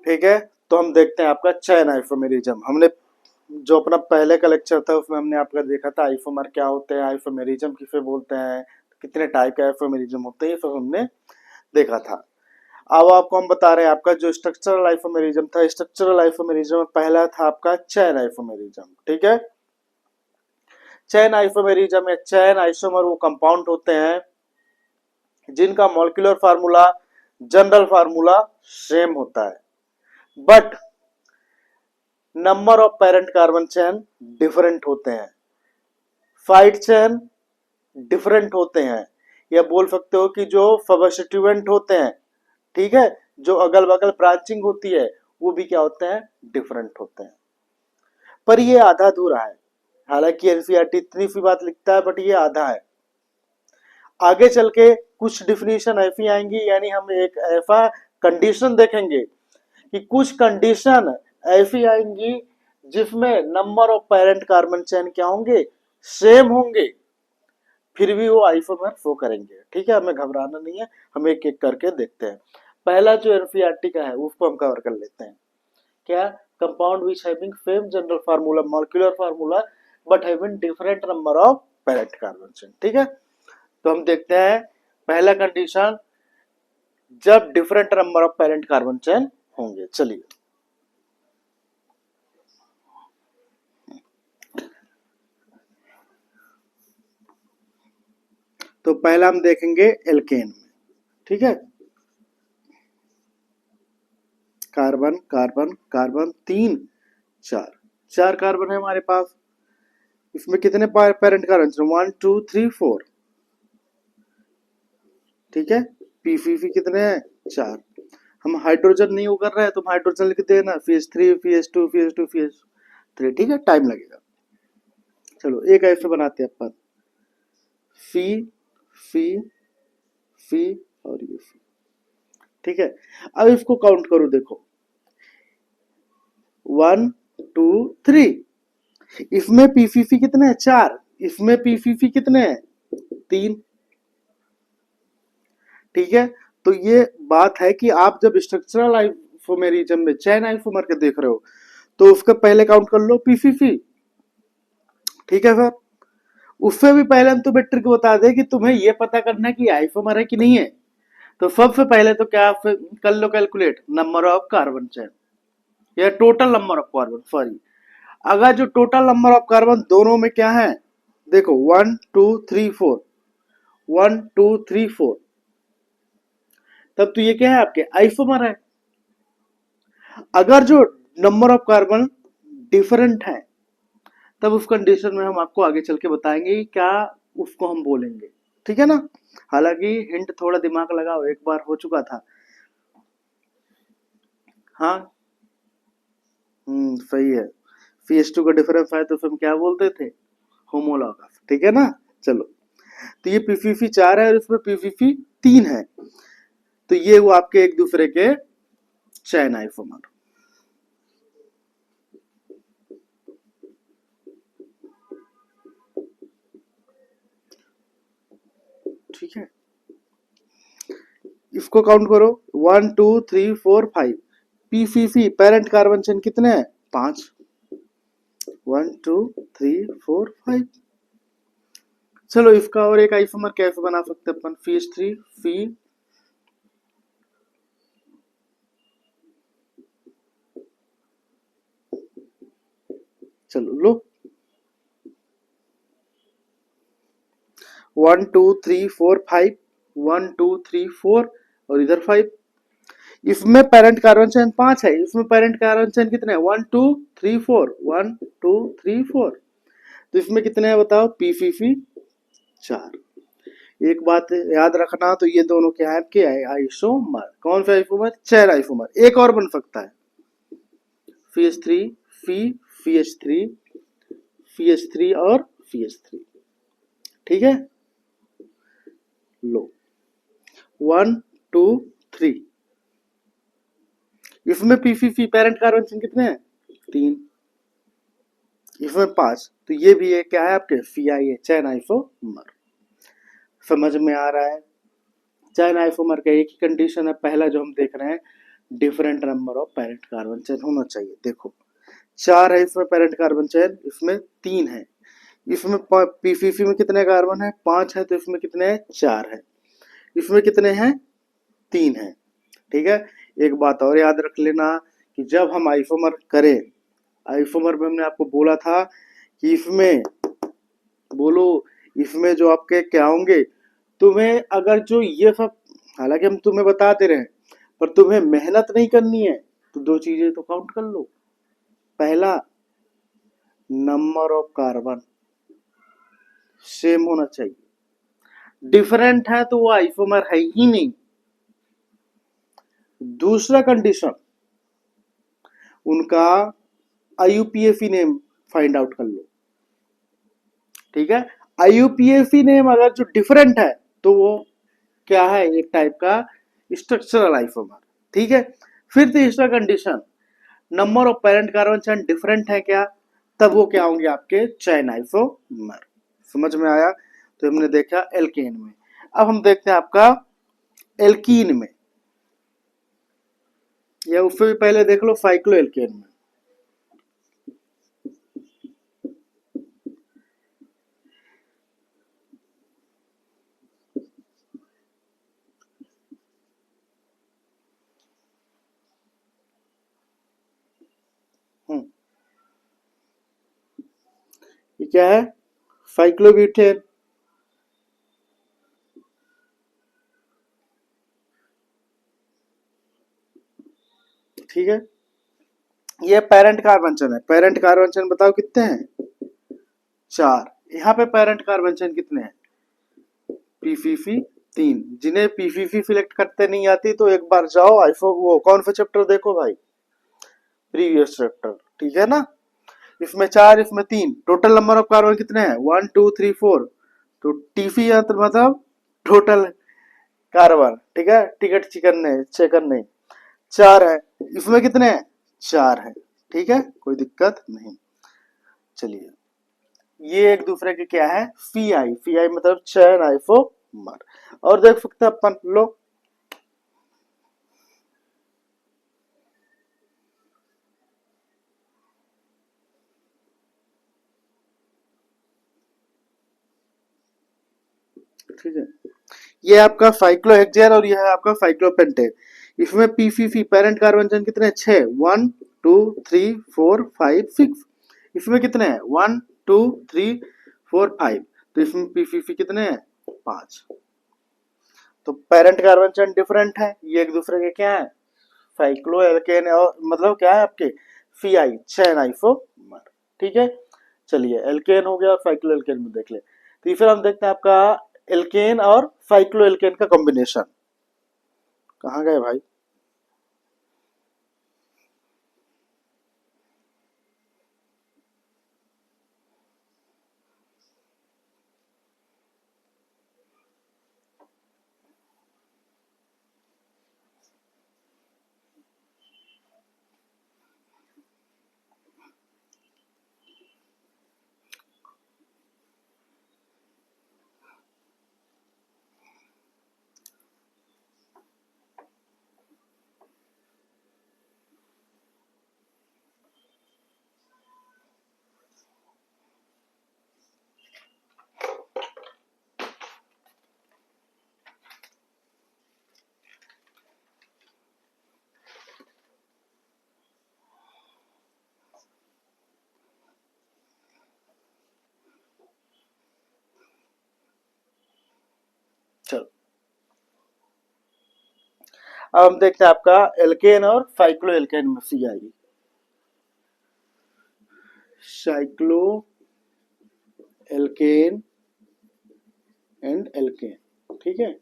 ठीक है, तो हम देखते हैं आपका चैन आइसोमेरिज्म। हमने जो अपना पहले का लेक्चर था उसमें हमने आपका देखा था आइसोमर क्या होते हैं, आइसोमेरिज्म किसे बोलते हैं, कितने टाइप के आइसोमेरिज्म होते हैं, ये सब हमने देखा था। अब आपको हम बता रहे हैं आपका जो स्ट्रक्चरल आइसोमेरिज्म था, स्ट्रक्चरल आइसोमेरिज्म में पहला था आपका चैन आइसोमेरिज्म। ठीक है, चैन आइसोमेरिज्म में चैन आइसोमर वो कंपाउंड होते हैं जिनका molecular formula general formula same होता है, but number of parent carbon chain different होते हैं, साइड चैन डिफरेंट होते हैं, या बोल सकते हो कि जो सबस्टिट्यूएंट होते हैं, ठीक है, जो अगल बगल ब्रांचिंग होती है वो भी क्या होते हैं, डिफरेंट होते हैं। पर ये आधा अधूरा है, हालांकि एनसीईआरटी इतनी सी बात लिखता है बट ये आधा है। आगे चल के कुछ डिफिनीशन ऐसी आएंगी, यानी हम एक ऐसा कंडीशन देखेंगे कि कुछ कंडीशन ऐसी आएंगी जिसमें नंबर ऑफ पेरेंट कार्बन चैन क्या होंगे, सेम होंगे, फिर भी वो आइसोमर शो करेंगे। ठीक है, हमें घबराना नहीं है, हम एक एक करके देखते हैं। पहला जो एनसीईआरटी का है उसको हम कवर कर लेते हैं। क्या, compound which having same general formula molecular formula but having different number of parent carbon chain. ठीक है, तो हम देखते हैं पहला कंडीशन, जब different number of parent carbon chain होंगे। चलिए, तो पहला हम देखेंगे एल्केन में। ठीक है, कार्बन कार्बन कार्बन, तीन चार, चार कार्बन है हमारे पास। इसमें कितने पेरेंट कार्बन, 1 2 3 4। ठीक है, पीसीसी कितने हैं, चार। हम हाइड्रोजन नहीं वो कर रहे हैं तो हम हाइड्रोजन लिख देना, CH3 CH2 CH2 CH3। ठीक है, टाइम लगेगा। चलो एक ऐसे बनाते हैं अपन, सी सी सी और ये सी। ठीक है, अब इसको काउंट करो, देखो 1 2 3। इसमें पीसीसी कितने हैं, चार। इसमें पीसीसी कितने हैं, तीन। ठीक है, तो ये बात है कि आप जब स्ट्रक्चरल आइसोमेरिज्म में चैन आइसोमर के देख रहे हो तो उसका पहले काउंट कर लो पीसीसी। ठीक है सर, उससे भी पहले हम तुम्हें ट्रिक बता दें कि तुम्हें यह पता करना है कि आइसोमर है कि नहीं है। तो सबसे पहले तो क्या कर लो calculate number of carbon chain, या total number of carbon, sorry. अगर जो टोटल नंबर ऑफ कार्बन दोनों में क्या है, देखो 1 2 3 4, 1 2 3 4, तब तो ये क्या है, आपके आइसोमर है। अगर जो नंबर ऑफ कार्बन डिफरेंट है तब उस कंडीशन में हम आपको आगे चल के बताएंगे कि क्या उसको हम बोलेंगे। ठीक है ना, हालांकि हिंट थोड़ा दिमाग लगाओ, एक बार हो चुका था। हाँ, सही है। CH2 का डिफरेंस है तो हम क्या बोलते थे, होमोलॉगस। ठीक है ना, चलो, तो ये पीसीसी चार है और इसमें पीसीसी तीन है, तो ये वो आपके एक दूसरे के चैन आइसोमर। ठीक है, इसको काउंट करो 1 2 3 4 5। पीसीसी पेरेंट कार्बन चेन कितने हैं, 5। 1 2 3 4 5। चलो इसका और एक आइसोमर कैसे बना सकते हैं अपन, CH3 सी, चलो लो 1 2 3 4 5, 1 2 3 4 और इधर 5। इसमें पेरेंट कार्बन चेन 5 है, इसमें पेरेंट कार्बन चेन कितने हैं, 1 2 3 4, 1 2 3 4। तो इसमें कितने हैं बताओ, पीसीसी चार। एक बात याद रखना, तो ये दोनों क्या है आपके आइसोमर। कौन सा आइसोमर, चैन आइसोमर। एक और बन सकता है, CH3 सी, CH3 CH3 और CH3। ठीक है, लो 1 2 3। इसमें पीसीसी पेरेंट कार्बन चेन कितने हैं, तीन। इसमें 5, तो ये भी है क्या है आपके सीआई है, चैन आइसोमर। समझ में आ रहा है, चैन आइसोमर का एक ही कंडीशन है, पहला जो हम देख रहे हैं different number of parent carbon chain होना चाहिए। देखो 4 है इसमें पेरेंट कार्बन चेन, इसमें 3 है। इसमें पीसीसी में कितने कार्बन है? 5 है। तो इसमें कितने हैं? 4 है। इसमें कितने हैं? 3 है। ठीक है। एक बात और याद रख लेना कि जब हम आइसोमर करें, आइसोमर में हमने आपको बोला था कि इसमें बोलो, इसमें जो आपके क्या होंगे, तुम्हें अगर जो ये सब, हालांकि हम तुम्हें बताते रहे, पर तुम्हें मेहनत नहीं करनी है, तो 2 चीजें तो काउंट कर लो। पहला, नंबर ऑफ कार्बन सेम होना चाहिए। डिफरेंट है तो वो आइसोमर है ही नहीं। दूसरा कंडीशन, उनका आईयूपीएफई नेम फाइंड आउट कर लो। ठीक है। आईयूपीएफई नेम अगर जो डिफरेंट है तो वो क्या है? एक टाइप का स्ट्रक्चरल आइसोमर। ठीक है। फिर तीसरा condition, number of parent carbon chain different है क्या, तब वो क्या होंगे? आपके चेन आइसोमर। समझ में आया? तो हमने देखा एल्केन में। अब हम देखते हैं आपका एल्कीन में, या उससे भी पहले देख लो साइक्लो एल्केन में। ये क्या है? साइक्लोब्यूटेन। ठीक है। ये पेरेंट कार्बन चेन है। पेरेंट कार्बन चेन बताओ कितने हैं? 4। यहाँ पे पेरेंट कार्बन चेन कितने हैं? पीसीसी 3। जिन्हें पीसीसी सिलेक्ट करते नहीं आती तो एक बार जाओ आईफो, वो कौन सा चैप्टर देखो भाई, प्रीवियस चैप्टर। ठीक है ना। इसमें 4, इसमें 3, टोटल नंबर ऑफ कार्बन कितने हैं? 1 2 3 4। तो टीसी यंत्र मतलब टोटल कार्बन। ठीक है। टिकट चिकन नहीं, चिकन नहीं। 4 है। इसमें कितने हैं? 4 है। ठीक है, कोई दिक्कत नहीं। चलिए, ये एक दूसरे के क्या है? फीआई। फीआई मतलब चैन आइसोमर। और देख सकते हैं अपन लोग, ठीक है। ये आपका साइक्लोहेक्सेन और ये है आपका साइक्लोपेंटेन। इसमें पीसीसी पेरेंट कार्बन चेन कितने हैं? 6। 1 2 3 4 5 6। इसमें कितने हैं? 1 2 3 4 5। तो इसमें पीसीसी कितने हैं? 5। तो पेरेंट कार्बन चेन डिफरेंट है, ये एक दूसरे के क्या है? साइक्लो एल्केन, और मतलब क्या है आपके? फीआई, चैन आइसोमर। ठीक है। चलिए, एल्केन हो गया और साइक्लो एल्केन में देख ले। तीसरा हम देखते हैं आपका एल्केन और साइक्लो एल्केन का कॉम्बिनेशन। कहाँ गए भाई? चलो, अब हम देखते हैं आपका एल्केन और साइक्लो एल्केन में फीआई। Cycloalkane and alkane. ठीक है।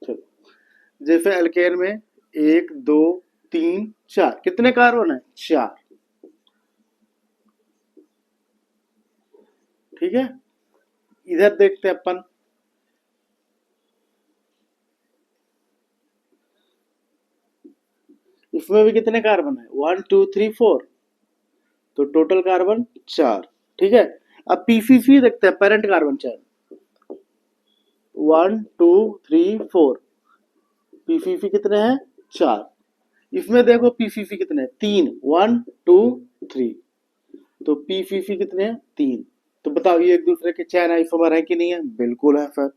चलो, जैसे एल्केन में 1 2 3 4, कितने कार्बन है? 4। ठीक है। इधर देखते हैं अपन, इसमें भी कितने कार्बन है? 1 2 3 4। तो टोटल कार्बन 4। ठीक है। अब पीसीसी देखते हैं, पेरेंट कार्बन चेन। 1 2 3 4। पीसीसी कितने हैं? 4। इसमें देखो पीसीसी कितने हैं, 3, 1 2 3। तो पीसीसी कितने हैं, 3। तो बताओ ये एक दूसरे के चैन आइसोमर है कि नहीं है, बिल्कुल है सर।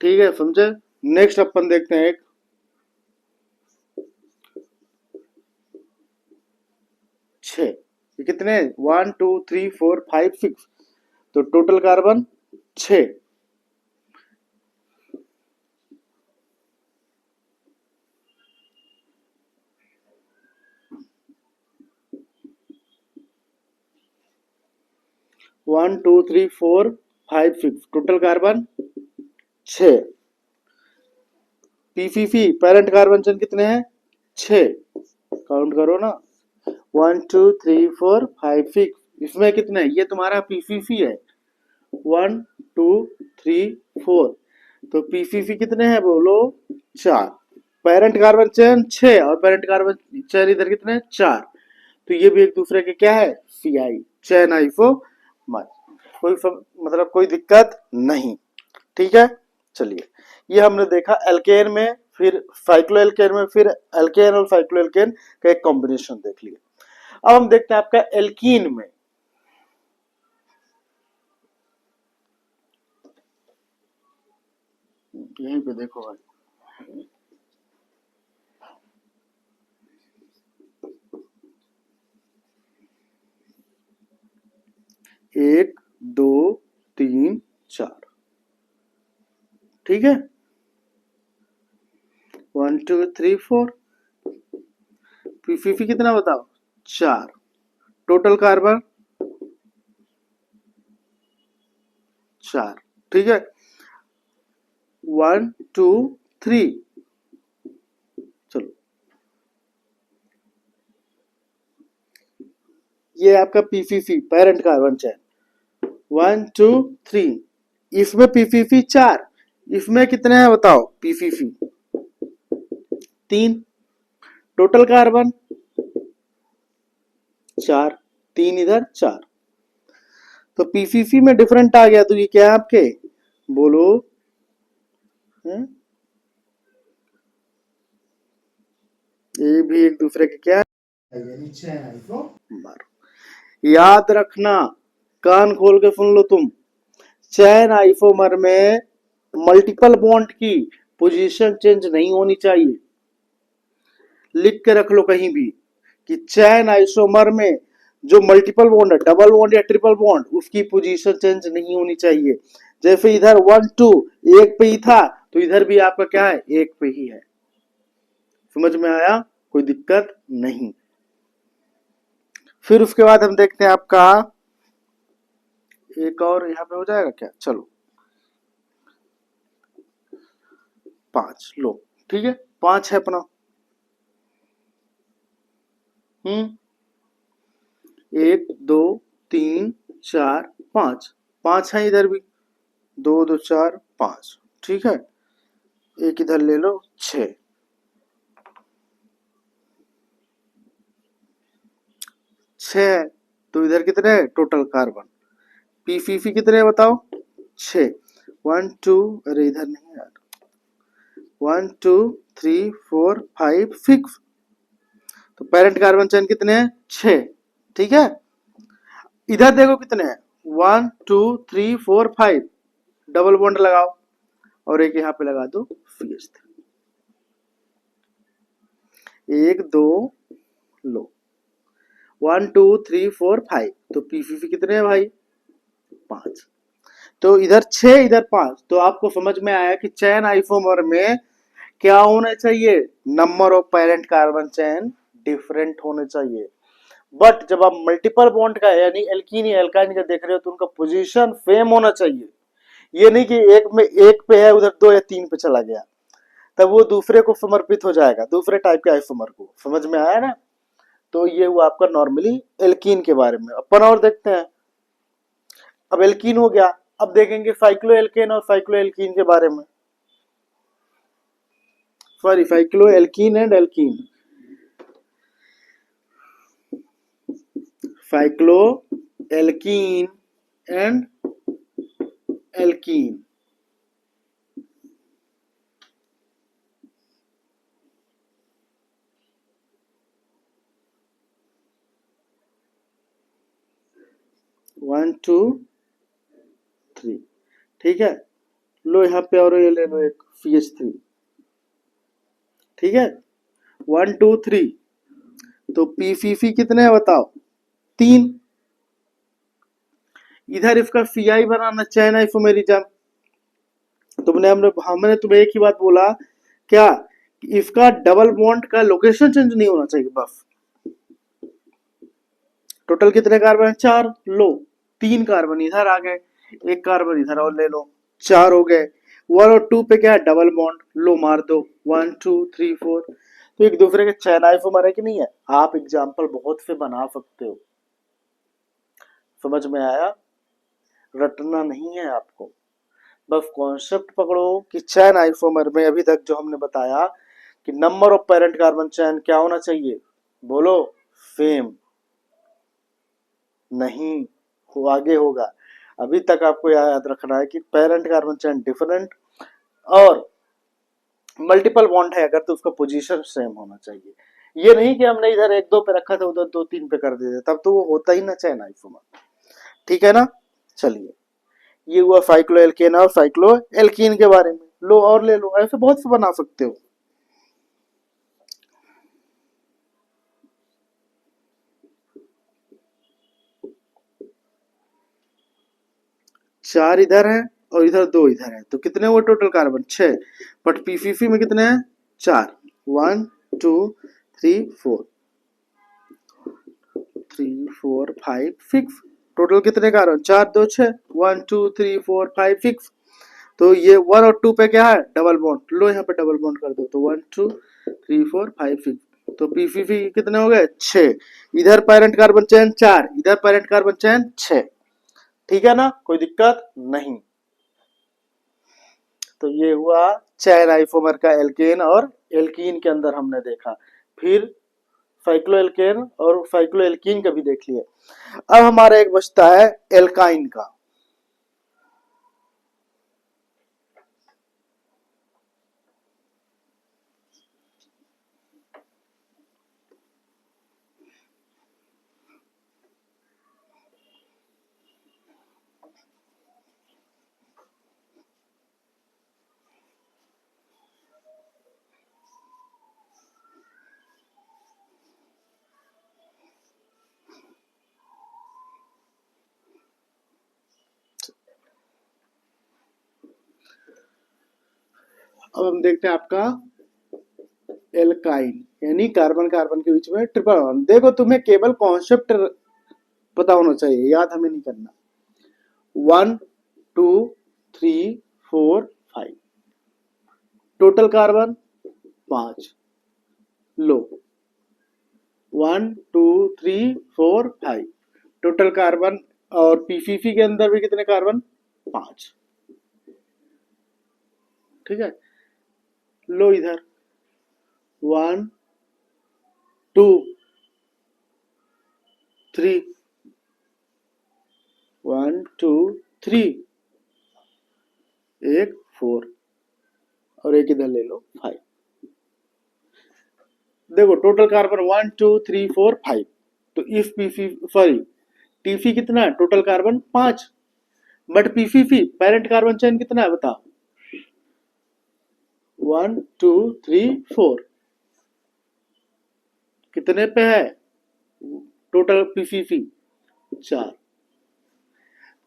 ठीक है, समझे। नेक्स्ट अपन देखते हैं एक 6। ये कितने, 1 2 3 4 5 6। तो total carbon 6। 1 2 3 4 5 6 total carbon 6। PCC parent carbon chain कितने हैं, 6। काउंट करो ना, 1 2 3 4 5 6। इसमें कितने, ये तुम्हारा पीसीसी है, 1 2 3 4। तो पीसीसी कितने हैं बोलो, 4। पेरेंट कार्बन चेन 6 और पेरेंट कार्बन चेन इधर कितने हैं, 4। तो ये भी एक दूसरे के क्या है, सीआई चैन आइसोमर। मतलब कोई दिक्कत नहीं। ठीक है, चलिए ये हमने देखा एल्केन में, फिर साइक्लो एल्केन में, फिर एल्केन और साइक्लो एल्केन का एक कॉम्बिनेशन देख लिया। अब हम देखते हैं आपका एल्कीन में। यहीं पे देखो भाई, एक दो तीन चार, ठीक है, 1 2 3 4। पीसीसी कितना बताओ, 4। Total carbon 4। ठीक है, 1 2 3। चलो ये आपका पीसीसी पेरेंट कार्बन चैन, 1 2 3। इसमें पीसीसी 4, इसमें कितने हैं बताओ, पीसीसी 3। टोटल कार्बन 4, 3 इधर 4। तो पीसीसी में डिफरेंट आ गया, तो ये क्या है आपके, बोलो। ये भी एक दूसरे के क्या है, याद रखना, कान खोल के सुन लो तुम। चैन आइसोमर में मल्टीपल बॉन्ड की पोजीशन चेंज नहीं होनी चाहिए। लिख के रख लो कहीं भी कि चैन आइसोमर में जो मल्टीपल बॉन्ड है, डबल बॉन्ड या ट्रिपल बॉन्ड, उसकी पोजीशन चेंज नहीं होनी चाहिए। जैसे इधर 1 2 एक पे ही था, तो इधर भी आपका क्या है, एक पे ही है। समझ में आया, कोई दिक्कत नहीं। फिर उसके बाद हम देखते हैं आपका एक और, यहां पे हो जाएगा क्या, चलो 5 लो। ठीक है, 5 है अपना। 1 2 3 4 5, 5 है इधर भी, 2 2 4 5। ठीक है, एक इधर ले लो, 6। 6 तो इधर कितने हैं टोटल कार्बन, पीसीसी कितने बताओ, 6। 1 2, अरे इधर नहीं यार, 1 2 3 4 5 6। तो पेरेंट कार्बन चेन कितने हैं, 6। ठीक है, इधर देखो कितने हैं, 1 2 3 4 5। डबल बॉन्ड लगाओ और एक यहाँ पे लगा दो फिफ्थ। 1 2 लो, 1 2 3 4 5। तो पीसीसी कितने हैं भाई, 5। तो इधर 6 इधर 5। तो आपको समझ में आया कि चैन आइसोमर में क्या होना चाहिए, number of parent carbon chain different होने चाहिए। बट जब आप मल्टीपल बॉन्ड का यानी एल्कीन या एल्काइन का देख रहे हो, तो उनका पोजीशन सेम होना चाहिए। ये नहीं कि एक में एक पे है, उधर 2 या 3 पे चला गया, तब वो दूसरे को समर्पित हो जाएगा, दूसरे टाइप के आइसोमर को। समझ में आया ना। तो ये हुआ आपका नॉर्मली एल्कीन के बारे में। अपन और देखते हैं, अब एल्कीन हो गया, अब देखेंगे साइक्लो एल्केन और साइक्लो एल्कीन के बारे में। Sorry, cyclo alkene and alkene, cyclo alkene and alkene. 1 2 3, ठीक है। लो यहाँ पे और ये ले लो एक CH3, ठीक है। 1 2 3, तो PCC कितने हैं बताओ, 3। इधर इसका CI बनाना, चैन आइसोमेरिज्म। हमने तुम्हें एक ही बात बोला क्या, कि इसका डबल बॉन्ड का लोकेशन चेंज नहीं होना चाहिए बस। टोटल कितने कार्बन है, 4। लो 3 कार्बन इधर आ गए, 1 कार्बन इधर और ले लो, 4 हो गए। 1 और 2 पे क्या है, डबल बॉन्ड, लो मार दो, 1 2 3 4। तो एक दूसरे के चैन आइसोमर है कि नहीं है। आप एग्जाम्पल बहुत से बना सकते हो, समझ में आया। रटना नहीं है आपको, बस कॉन्सेप्ट पकड़ो कि चैन आइसोमर में अभी तक जो हमने बताया कि नंबर ऑफ पेरेंट कार्बन चैन क्या होना चाहिए, बोलो, सेम। नहीं, वो आगे होगा। अभी तक आपको याद रखना है कि पेरेंट कार्बन चैन डिफरेंट, और मल्टीपल बॉन्ड है अगर तो उसका पोजीशन सेम होना चाहिए। ये नहीं कि हमने इधर 1 2 पे रखा था उधर 2 3 पे कर देते, तब तो वो होता ही ना चैन आइसोमर, ठीक है ना। चलिए, ये हुआ साइक्लो एल्केन और साइक्लो एल्कीन के बारे में। लो और ले लो, ऐसे बहुत से बना सकते हो। चार इधर है और इधर 2 इधर है, तो कितने हुए टोटल कार्बन, 6। बट पीसीसी में कितने हैं, 4। 1 2 3 4, 3 4 5 6। टोटल कितने कार्बन, 4 2 6, 1 2 3 4 5 6। तो ये 1 और 2 पे क्या है, डबल बॉन्ड, लो यहाँ पे डबल बॉन्ड कर दो, तो 1 2 3 4 5 6। तो पीसीसी कितने हो गए, 6। इधर पेरेंट कार्बन चैन 4, इधर पेरेंट कार्बन चैन 6, ठीक है ना, कोई दिक्कत नहीं। तो ये हुआ चैन आइसोमर का एल्केन और एल्कीन के अंदर हमने देखा। फिर साइक्लो एल्केन और साइक्लो एल्कीन का भी देख लिए। अब हमारा एक बचता है एल्काइन का। अब हम देखते हैं आपका एल्काइन, यानी कार्बन कार्बन के बीच में ट्रिपल बॉन्ड। देखो तुम्हें केवल कॉन्सेप्ट पता होना चाहिए, याद हमें नहीं करना। 1 2 3 4 5, टोटल कार्बन 5। लो 1 2 3 4 5, टोटल कार्बन, और पीसीसी के अंदर भी कितने कार्बन, 5, ठीक है। लो इधर 1 2 3, 1 2 3, एक 4 और एक इधर ले लो 5। देखो टोटल कार्बन 1 2 3 4 5। तो इफ पीसी, सॉरी, टीसी कितना है, total carbon 5। But PCC parent carbon chain कितना है बताओ, 1 2 3 4। कितने पे है total PCC, 4।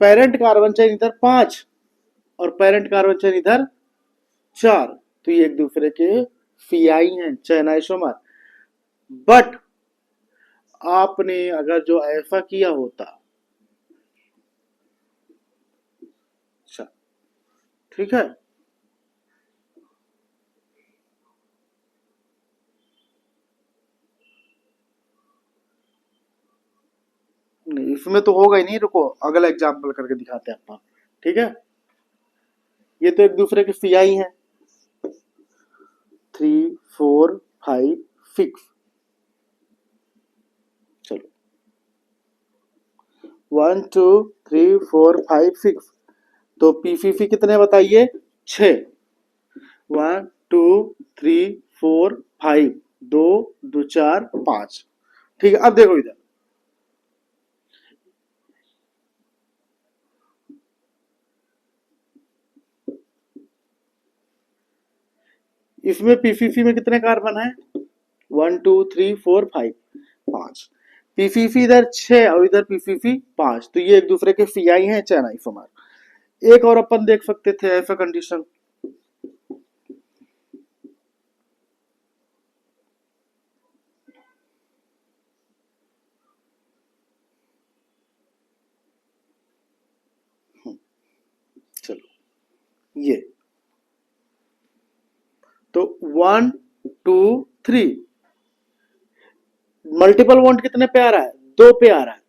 Parent carbon chain इधर 5 और पेरेंट कार्बन चेन इधर 4, तो ये एक दूसरे के सीआई हैं, चैन आइसोमर। बट आपने अगर जो ऐसा किया होता, अच्छा, ठीक है, नहीं इसमें तो होगा ही नहीं, रुको अगला एग्जाम्पल करके दिखाते हैं आपको, ठीक है। ये तो एक दूसरे के सीआई हैं, 3 4 5 6। चलो 1 2 3 4 5 6, तो पीसीसी कितने बताइए, 6। 1 2 3 4 5, 2 2 4 5, ठीक है। अब देखो इधर इसमें पीसीसी में कितने कार्बन है? 1 2 3 4 5, 5। पीसीसी इधर 6 और इधर पीसीसी 5, तो ये एक दूसरे के सीआई हैं, चैन आइसोमर। एक और अपन देख सकते थे ऐसा कंडीशन, चलो ये तो 1 2 3 मल्टीपल बॉन्ड कितने पे आ रहा है? 2 पे आ रहा है,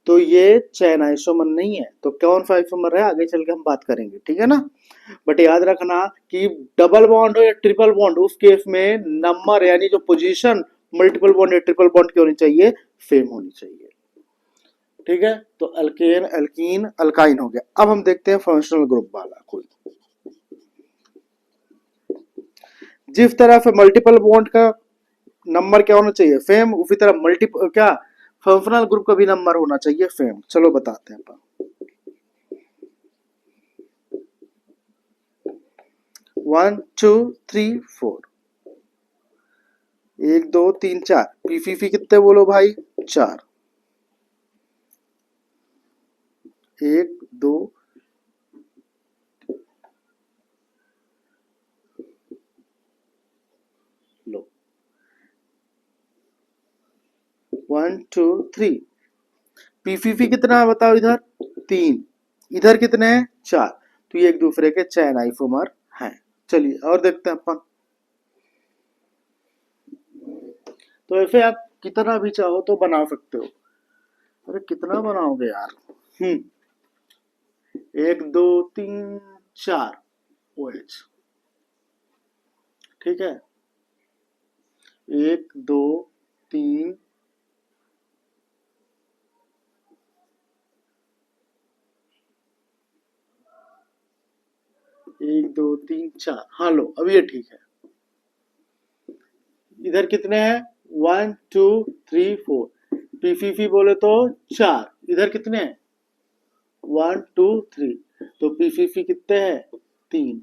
तो ये चैन आइसोमर नहीं है। तो कौन सा आइसोमर है आगे चल के हम बात करेंगे, ठीक है ना। बट याद रखना कि डबल बॉन्ड हो या ट्रिपल बॉन्ड, उस केस में नंबर यानी जो पोजीशन मल्टीपल बॉन्ड या ट्रिपल बॉन्ड की होनी चाहिए, सेम होनी चाहिए, ठीक है। तो अल्केन अल्कीन अल्काइन हो गया। अब हम देखते हैं फंक्शनल ग्रुप वाला कोई। जिस तरह से मल्टीपल बॉन्ड का नंबर क्या होना चाहिए, सेम, उसी तरह मल्टीपल क्या फंक्शनल ग्रुप का भी नंबर होना चाहिए सेम। चलो बताते हैं अपन। 1 2 3 4, 1 2 3 4, पीसीसी कितने बोलो भाई? 4। 1 2 लो, 1 2 3। पीसीसी कितना है बताओ? इधर 3, इधर कितने हैं? 4। तो ये एक दूसरे के चैन आइसोमर हैं। चलिए और देखते हैं अपन। तो ऐसे आप कितना भी चाहो तो बना सकते हो। अरे कितना बनाओगे यार? 1 2 3 4 OH, ठीक है। 1 2 3 1 2 3 4, हाँ लो अब ये ठीक है। इधर कितने हैं? 1 2 3 4, पीसीसी बोले तो 4, इधर कितने हैं? 1 2 3, तो पीसीसी कितने हैं? 3।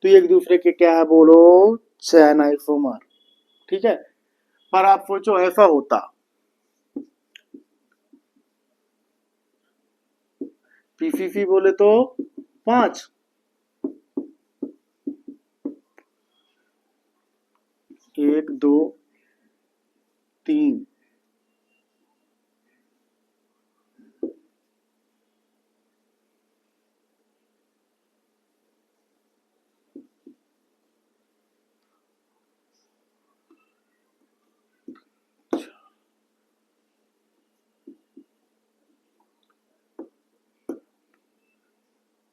तो ये एक दूसरे के क्या है बोलो? चैन आइसोमर, ठीक है। पर आप सोचो ऐसा होता, पीसीसी बोले तो 5, 1 2 3,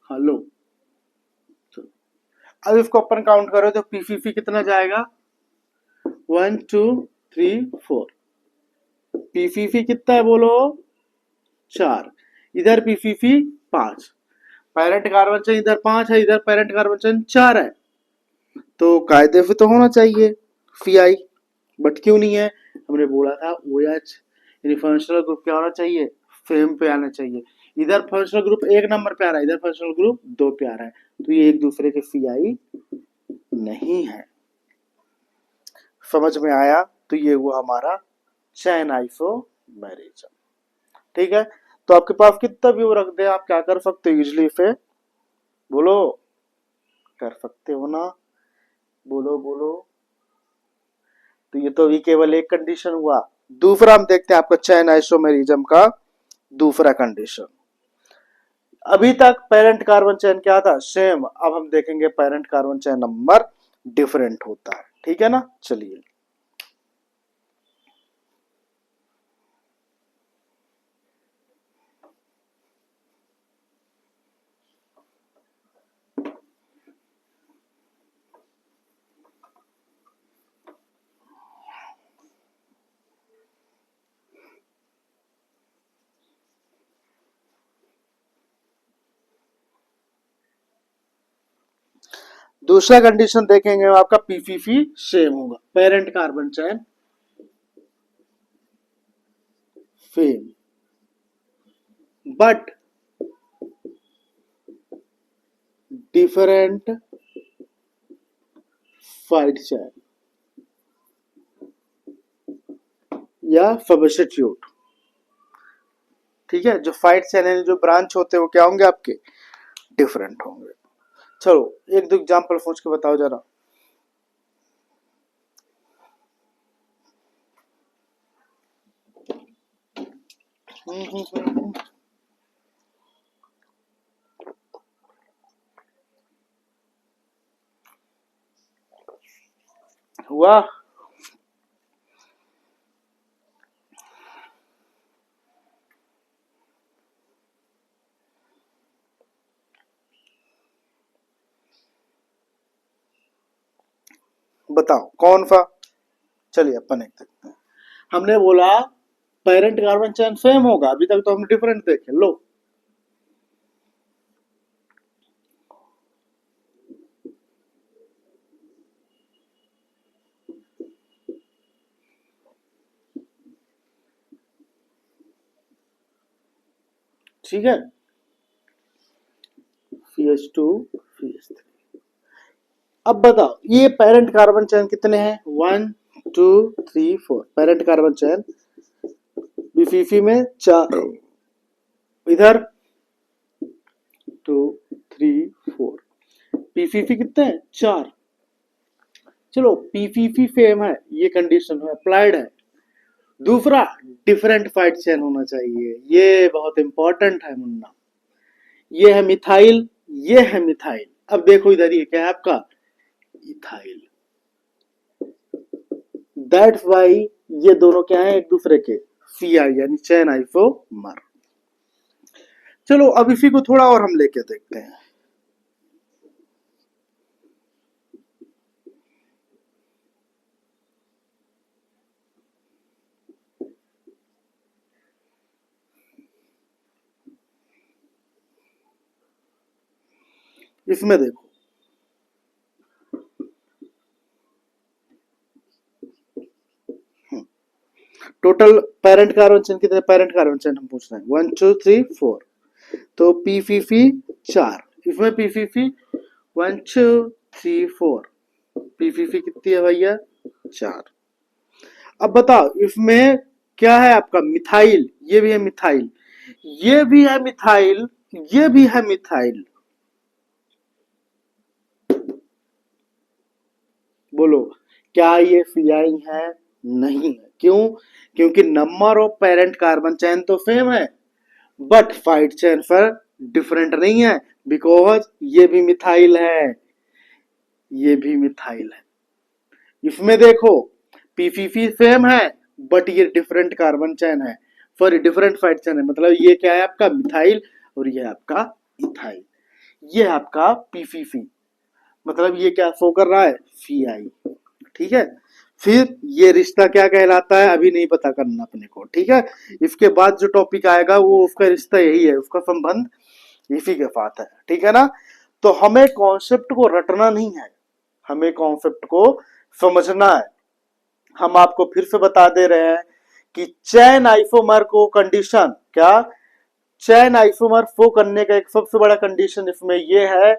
हाँ लो। अब इसको अपन काउंट करो तो पीसीसी कितना जाएगा? 1 2 3 4, पीसीसी कितना है बोलो? 4, इधर पीसीसी 5, पेरेंट कार्बन चेन इधर 5 है, इधर पेरेंट कार्बन चेन 4 है, तो कायदे से तो होना चाहिए सीआई, बट क्यों नहीं है? हमने बोला था OH यानी फंक्शनल ग्रुप क्या होना चाहिए? सेम पे आना चाहिए। इधर फंक्शनल ग्रुप 1 नंबर पे आ रहा है, इधर फंक्शनल ग्रुप 2 पे आ रहा है, तो ये एक दूसरे के सीआई नहीं है। समझ में आया? तो ये हुआ हमारा चैन आइसोमेरिज्म, ठीक है। तो आपके पास कितना व्यू रख दे, आप क्या कर सकते हो इजिली से बोलो? कर सकते हो ना? बोलो बोलो। तो ये तो अभी केवल एक कंडीशन हुआ। दूसरा हम देखते हैं आपका चैन आइसोमेरिज्म का दूसरा कंडीशन। अभी तक पेरेंट कार्बन चैन क्या था? सेम। अब हम देखेंगे पेरेंट कार्बन चैन नंबर डिफरेंट होता है, ठीक है ना। चलिए दूसरा कंडीशन देखेंगे, आपका पीसीसी सेम होगा, parent carbon chain same, but different fight chain या सबस्टिट्यूट। ठीक है, जो फाइट चैनल जो ब्रांच होते हैं वो क्या होंगे आपके, डिफरेंट होंगे। चलो एक दो एग्जांपल सोच के बताओ जरा। हुआ? बताओ कौन सा। चलिए अपन एक देखते हैं। हमने बोला पेरेंट कार्बन चेन सेम होगा, अभी तक तो हमने डिफरेंट देखे। लो ठीक है, CH2 CH3। अब बताओ ये पेरेंट कार्बन चेन कितने हैं, 1 2 3 4 पेरेंट कार्बन चेन। बीफीफी में 4, इधर 2 3 4, पीफीफी कितने हैं, 4। चलो पीफीफी सेम है, ये कंडीशन है, अप्लाइड है। दूसरा डिफरेंट फाइट चेन होना चाहिए, ये बहुत इंपॉर्टेंट है मुन्ना। ये है मिथाइल, ये है मिथाइल। अब देखो इधर ये क्या है आपका, इथाइल। दैट्स वाई ये दोनों क्या है एक दूसरे के सीआई यानी चैन आइसोमर। चलो अब इसी को थोड़ा और हम लेके देखते हैं। इसमें देखो टोटल पेरेंट कार्बन चेन कितने, पेरेंट कार्बन चेन हम पूछ रहे हैं 1 2 3 4। तो पीफीफी 4, इसमें पीफीफी 1 2 3 4, पीफीफी कितनी है भैया, 4। अब बताओ इसमें क्या है आपका, मिथाइल, ये भी है मिथाइल, ये भी है मिथाइल, ये भी है मिथाइल। बोलो क्या ये सीआई है, नहीं है। क्यों, क्योंकि number of parent carbon chain तो सेम है बट फाइट चेन पर डिफरेंट नहीं है, बिकॉज ये भी मिथाइल है, ये भी मिथाइल है। इसमें देखो पीफीफी सेम है बट ये डिफरेंट कार्बन चेन है, सॉरी डिफरेंट फाइट चेन है, मतलब ये क्या है आपका मिथाइल और ये आपका इथाइल। ये आपका पीफीफी, मतलब ये क्या शो कर रहा है, सीआई। ठीक है, फिर ये रिश्ता क्या कहलाता है अभी नहीं पता करना अपने को। ठीक है, इसके बाद जो टॉपिक आएगा वो उसका रिश्ता यही है, उसका संबंध इसी के साथ है। ठीक है ना, तो हमें कॉन्सेप्ट को रटना नहीं है, हमें कॉन्सेप्ट को समझना है। हम आपको फिर से बता दे रहे हैं कि चैन आइसोमर को कंडीशन क्या, चैन आइसोमर फो करने का एक सबसे बड़ा कंडीशन इसमें यह है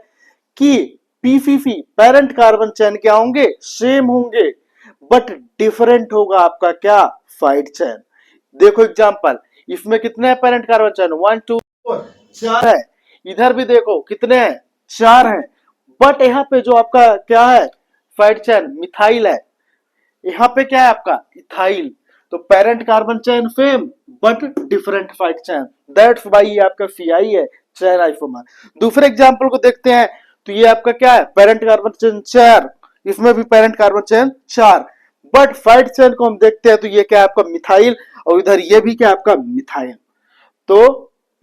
कि पीफीफी पेरेंट कार्बन चैन क्या होंगे, सेम होंगे बट डिफरेंट होगा आपका क्या, साइड चैन। देखो एग्जांपल, इसमें कितने हैं पेरेंट कार्बन चैन, 1 2 4 है। इधर भी देखो कितने हैं, 4 हैं। बट यहाँ पे जो आपका क्या है साइड चैन मिथाइल है, यहाँ पे क्या है आपका इथाइल। तो parent carbon chain same but different side chain, that's why ये आपका सीआई है, चैन आइसोमर। दूसरे एग्जांपल को देखते हैं, तो ये आपका क्या है पेरेंट कार्बन चेन 4, इसमें भी parent carbon chain 4 but side chain को हम देखते हैं तो ये क्या है आपका मिथाइल और इधर ये भी क्या है आपका मिथाइल। तो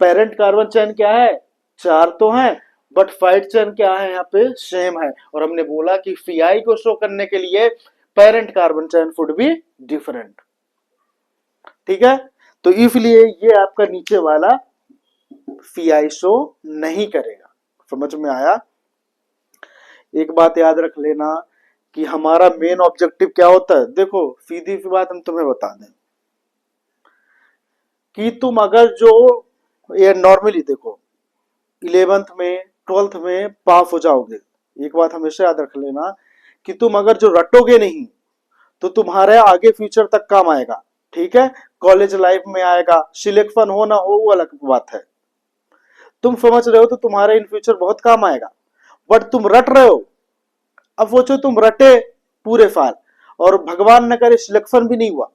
पेरेंट कार्बन चेन क्या है, 4 तो है बट साइड चेन क्या है यहाँ पे सेम है। और हमने बोला कि सीआई को शो करने के लिए parent carbon chain should be different. ठीक है, तो इसलिए ये आपका नीचे वाला सीआई शो नहीं करेगा। समझ में आया? एक बात याद रख लेना कि हमारा मेन ऑब्जेक्टिव क्या होता है। देखो सीधी सी बात हम तुम्हें बता दें कि तुम अगर जो ये नॉर्मली देखो 11th में 12th में पास हो जाओगे, एक बात हमेशा याद रख लेना कि तुम अगर जो रटोगे नहीं तो तुम्हारे आगे फ्यूचर तक काम आएगा। ठीक है, कॉलेज लाइफ में आएगा, सिलेक्शन हो ना हो वो अलग बात है। तुम समझ रहे हो तो तुम्हारे इन फ्यूचर बहुत काम आएगा। बट तुम रट रहे हो, अब सोचो तुम रटे पूरे साल और भगवान न करे सिलेक्शन भी नहीं हुआ,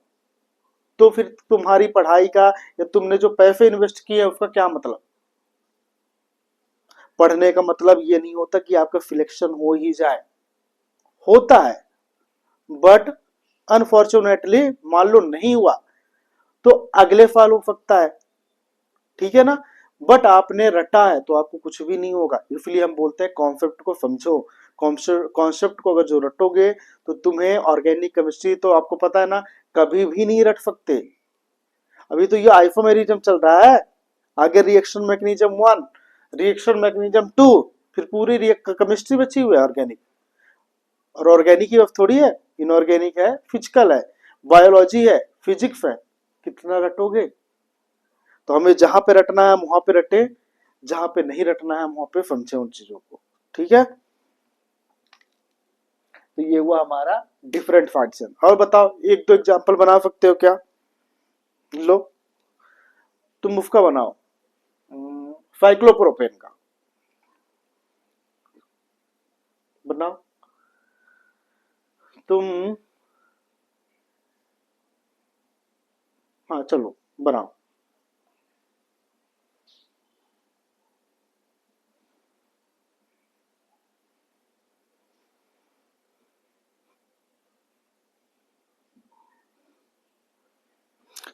तो फिर तुम्हारी पढ़ाई का या तुमने जो पैसे इन्वेस्ट किए उसका क्या मतलब। पढ़ने का मतलब ये नहीं होता कि आपका सिलेक्शन हो ही जाए, होता है, बट अनफॉर्चुनेटली मान लो नहीं हुआ तो अगले साल हो सकता है। ठीक है ना, बट आपने रटा है तो आपको कुछ भी नहीं होगा। इसलिए हम बोलते हैं कॉन्सेप्ट को समझो। कॉन्सेप्ट को अगर जो रटोगे तो तुम्हें ऑर्गेनिक केमिस्ट्री तो आपको पता है ना, कभी भी नहीं रट सकते। अभी तो ये आइसोमेरिज्म चल रहा है, आगे रिएक्शन मैकेनिज्म 1, रिएक्शन मैकेनिज्म 2, फिर पूरी केमिस्ट्री बची हुई है ऑर्गेनिक। और ऑर्गेनिक ही अब थोड़ी है, इनऑर्गेनिक है, फिजिकल है, बायोलॉजी है, फिजिक्स है। कितना रटोगे। तो हमें जहां पे रटना है हम वहां पे रटे, जहां पे नहीं रटना है हम वहां पे समझे उन चीजों को। ठीक है, तो ये हुआ हमारा डिफरेंट फंक्शन। और बताओ एक दो एग्जांपल बना सकते हो क्या? लो तुम उसका बनाओ, साइक्लोप्रोपेन का बनाओ तुम। हाँ चलो बनाओ।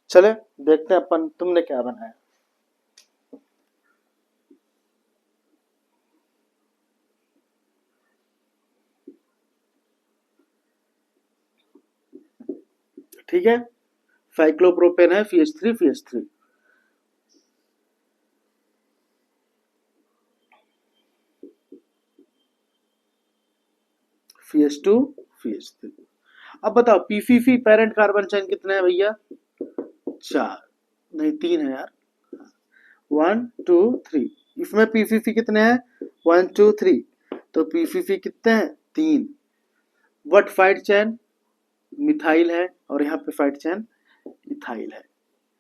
चले देखते हैं अपन तुमने क्या बनाया। ठीक है, साइक्लोप्रोपेन है CH3 CH3। CH2 CH3। अब बताओ पीसीसी पेरेंट कार्बन चेन कितने हैं भैया? 4, नहीं 3 है यार। 1 2 3। इसमें पीसीसी कितने हैं? 1 2 3। तो पीसीसी कितने हैं? 3। बट साइड चेन मिथाइल है और यहाँ पे साइड चेन इथाइल है।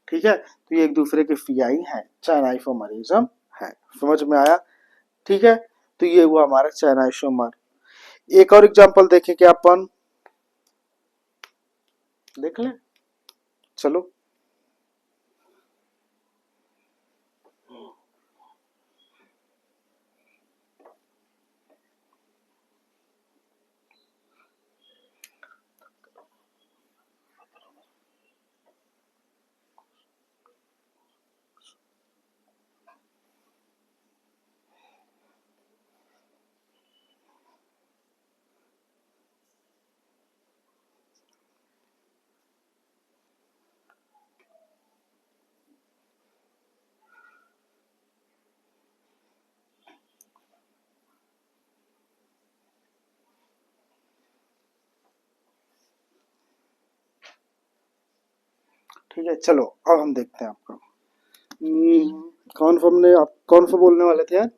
ठीक है, तो ये एक दूसरे के पीआई है, चैन आइसोमरिज्म है। समझ में आया? ठीक है, तो ये हुआ हमारा चैन आइसोमर। एक और एग्जांपल देखें क्या अपन, देख लें। चलो ठीक है, चलो अब हम देखते हैं आपका। कौन सा हमने आप कौन सा बोलने वाले थे यार?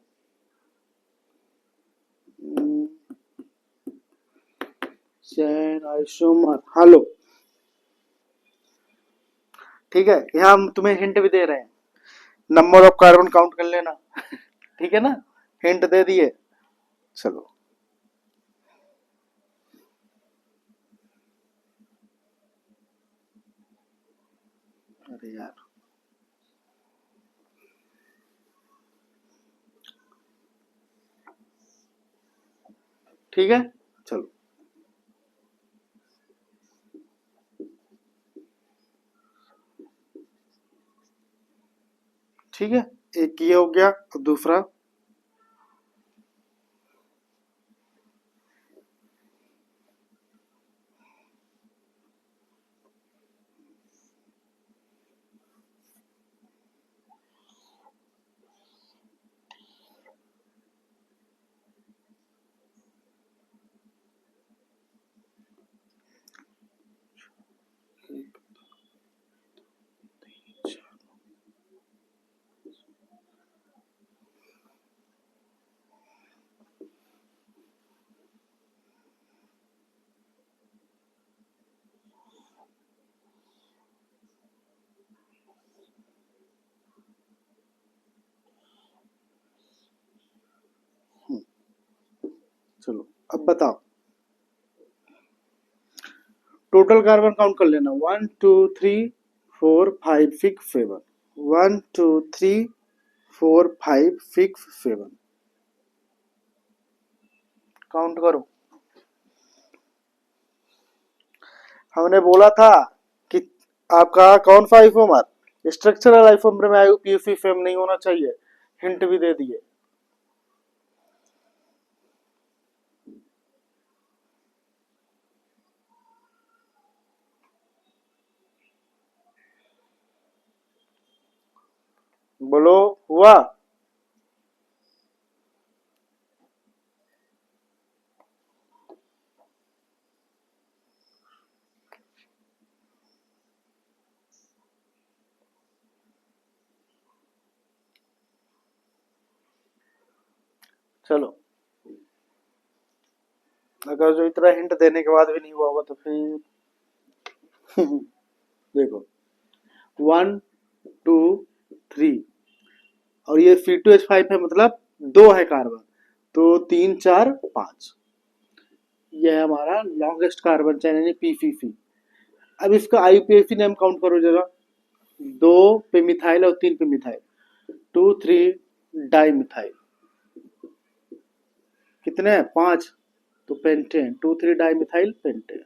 चैन आइसोमर, हेलो। ठीक है, यहाँ हम तुम्हें हिंट भी दे रहे हैं, नंबर ऑफ कार्बन काउंट कर लेना। ठीक है ना, हिंट दे दिए। चलो अरे यार, ठीक है चलो। ठीक है, एक ये हो गया, अब दूसरा। चलो अब बताओ, टोटल कार्बन काउंट कर लेना, 1 2 3 4 5 6 7, 1 2 3 4 5 6 7, काउंट करो। हमने बोला था कि आपका कौन सा आइसोमर, स्ट्रक्चरल आइसोमर में आईयूपीएसी फेम नहीं होना चाहिए, हिंट भी दे दिए। बोलो, हुआ? चलो, अगर जो इतना हिंट देने के बाद भी नहीं हुआ होगा तो फिर देखो, 1 2 3 और ये C2H5 है, मतलब 2 है कार्बन, तो 3 4 5, ये है हमारा लॉन्गेस्ट कार्बन चेन यानी पीसीसी। अब इसका आईयूपीएसी नेम काउंट करो जरा, 2 पे मिथाइल और 3 पे मिथाइल, 2 3 डाई मिथाइल, कितने हैं? 5, तो पेंटेन, 2 3 डाई मिथाइल पेंटेन,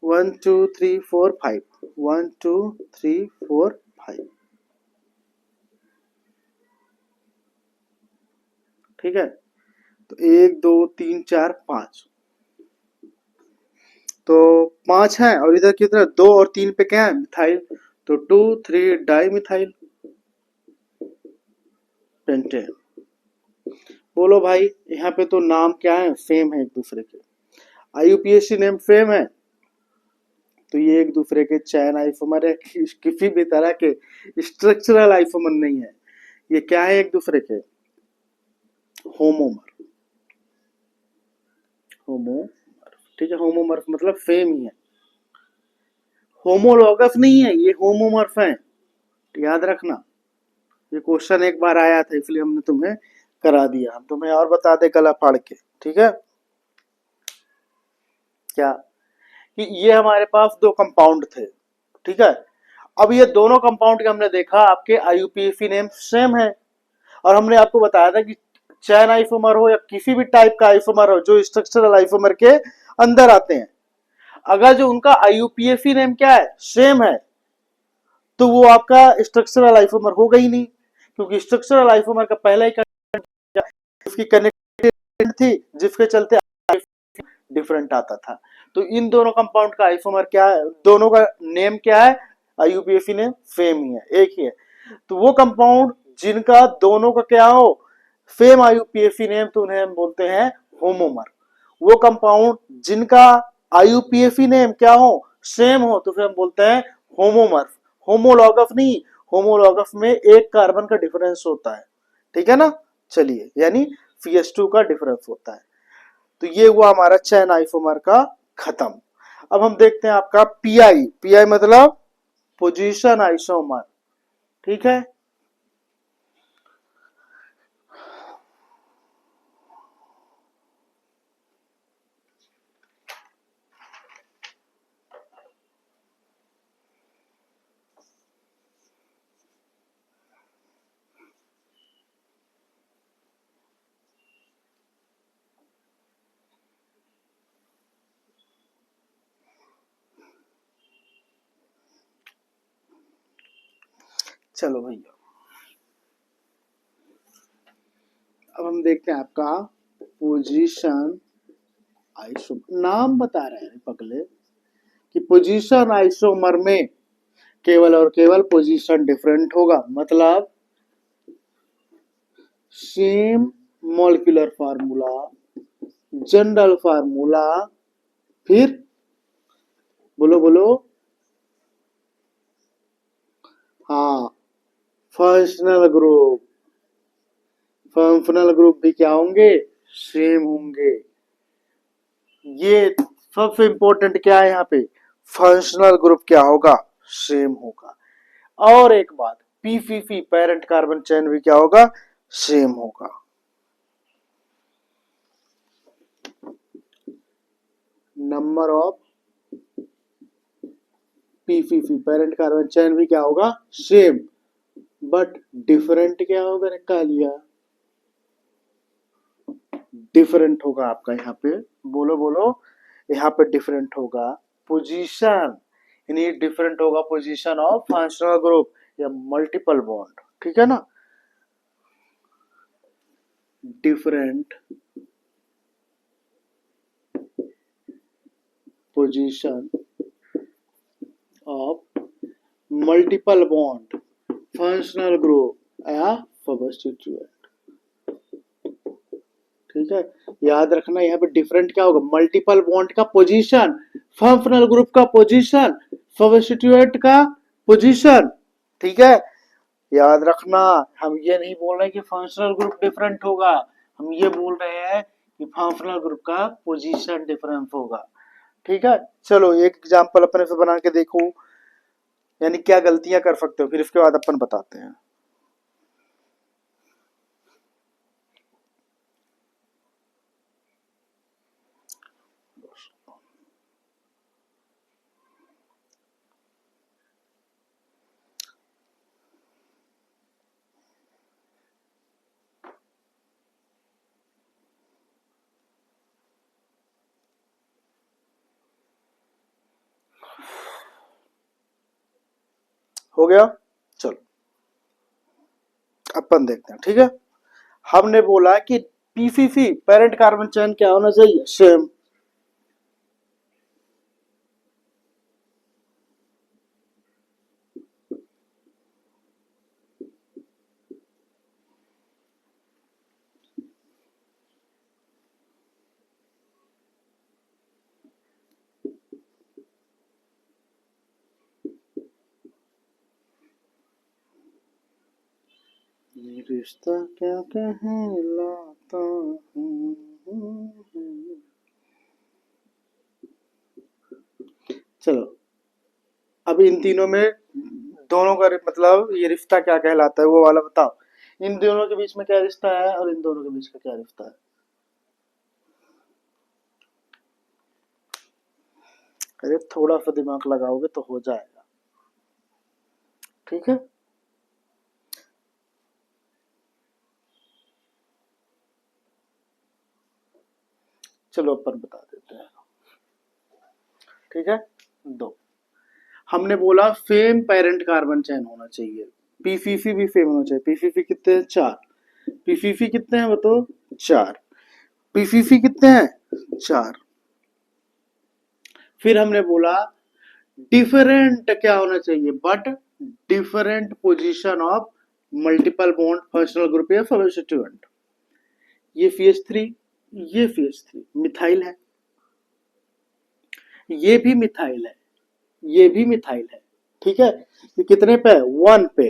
1 2 3 4 5, 1 2 3 4 5, ठीक है। तो 1 2 3 4 5, तो 5 है, और इधर कितना, 2 और 3 पे क्या है? मिथाइल, तो 2 3 डाई मिथाइल पेंटेन। बोलो भाई, यहाँ पे तो नाम क्या है? सेम है एक दूसरे के, आईयूपीएसी नेम सेम है, तो ये एक दूसरे के चैन आइसोमर है, किसी भी तरह के स्ट्रक्चरल आइसोमर नहीं है। ये क्या है? एक दूसरे के होमोमर, होमोमर, ठीक है। होमोमर्फ मतलब सेम ही है, होमोलॉगस नहीं है, ये होमोमर्फ है, याद रखना। ये क्वेश्चन एक बार आया था, इसलिए हमने तुम्हें करा दिया, हम तुम्हें और बता दे गला फाड़ के, ठीक है। क्या कि ये हमारे पास दो कंपाउंड थे, ठीक है। अब ये दोनों कंपाउंड के हमने देखा आपके आईयूपीएसी नेम सेम है, और हमने आपको बताया था कि चैन आइसोमर हो या किसी भी टाइप का आइसोमर हो जो स्ट्रक्चरल आइसोमर के अंदर आते हैं, अगर जो उनका आईयूपीएसी नेम क्या है? सेम है, तो वो आपका स्ट्रक्चरल आइसोमर होगा ही नहीं, क्योंकि स्ट्रक्चरल आइसोमर का पहला ही उसकी कनेक्टिविटी थी, जिसके चलते डिफरेंट आता था। तो इन दोनों कंपाउंड का आइसोमर क्या है, दोनों का नेम क्या है? आईयूपीएसी नेम सेम ही है, एक ही है। तो वो कंपाउंड जिनका दोनों का क्या हो? सेम आईयूपीएसी नेम, तो उन्हें हम बोलते हैं होमोमर। वो कंपाउंड जिनका आईयूपीएसी नेम क्या हो? सेम हो, तो फिर हम बोलते हैं होमोमर। होमोलॉगस नहीं, होमोलॉगस में एक कार्बन का डिफरेंस होता है, ठीक है ना। चलिए, यानी CH2 का डिफरेंस होता है। तो ये हुआ हमारा चैन आइसोमर का खत्म। अब हम देखते हैं आपका पीआई, पीआई मतलब पोजीशन आइसोमर, ठीक है। चलो भैया, अब हम देखते हैं आपका पोजीशन आइसोमर। नाम बता रहे हैं पगले कि पोजीशन आइसोमर में केवल और केवल पोजीशन डिफरेंट होगा, मतलब same molecular formula, general formula, फिर बोलो बोलो, हाँ, फंक्शनल ग्रुप, फंक्शनल ग्रुप भी क्या होंगे? सेम होंगे। ये सबसे इंपॉर्टेंट क्या है यहाँ पे? फंक्शनल ग्रुप क्या होगा? सेम होगा। और एक बात, पीसीसी पेरेंट कार्बन चेन भी क्या होगा? सेम होगा। Number of PPP parent carbon chain भी क्या होगा, सेम, बट डिफरेंट क्या होगा, निकालिए, डिफरेंट होगा आपका यहाँ पे, बोलो बोलो, यहाँ पे डिफरेंट होगा पोजीशन, यानी डिफरेंट होगा पोजीशन ऑफ फंक्शनल ग्रुप या मल्टीपल बॉन्ड, ठीक है ना, different position of multiple bond functional group या सबस्टिट्यूएंट, ठीक है, याद रखना यहाँ पे डिफरेंट क्या होगा, मल्टीपल बॉन्ड का पोजीशन, फंक्शनल ग्रुप का पोजीशन, सबस्टिट्यूएंट का पोजीशन, ठीक है, याद रखना। हम ये नहीं बोल रहे कि फंक्शनल ग्रुप डिफरेंट होगा, हम ये बोल रहे हैं कि फंक्शनल ग्रुप का पोजीशन डिफरेंट होगा, ठीक है। चलो एक एग्जांपल अपने से बना के देखो, यानी क्या गलतियां कर सकते हो, फिर इसके बाद अपन बताते हैं। हो गया, चलो अपन देखते हैं, ठीक है। हमने बोला कि पीसीसी पेरेंट कार्बन चेन क्या होना चाहिए, सेम, रिश्ता क्या कहलाता हूँ। चलो अब इन तीनों में दोनों का मतलब ये रिश्ता क्या कहलाता है वो वाला बताओ, इन दोनों के बीच में क्या रिश्ता है और इन दोनों के बीच का क्या रिश्ता है। अरे थोड़ा सा दिमाग लगाओगे तो हो जाएगा, ठीक है। चलो अपन बता देते हैं, ठीक है। दो, हमने बोला फेम पेरेंट कार्बन चेन होना चाहिए, पीसीसी भी फेम होना चाहिए, पीसीसी कितने हैं, चार, पीसीसी कितने हैं बताओ, चार, पीसीसी कितने हैं, चार। फिर हमने बोला डिफरेंट क्या होना चाहिए, but different position of multiple bond functional group या सबस्टिट्यूएंट, ये CH3, ये CH3 मिथाइल है, ये भी मिथाइल है, ये भी मिथाइल है, ठीक है। ये कितने पे, वन पे,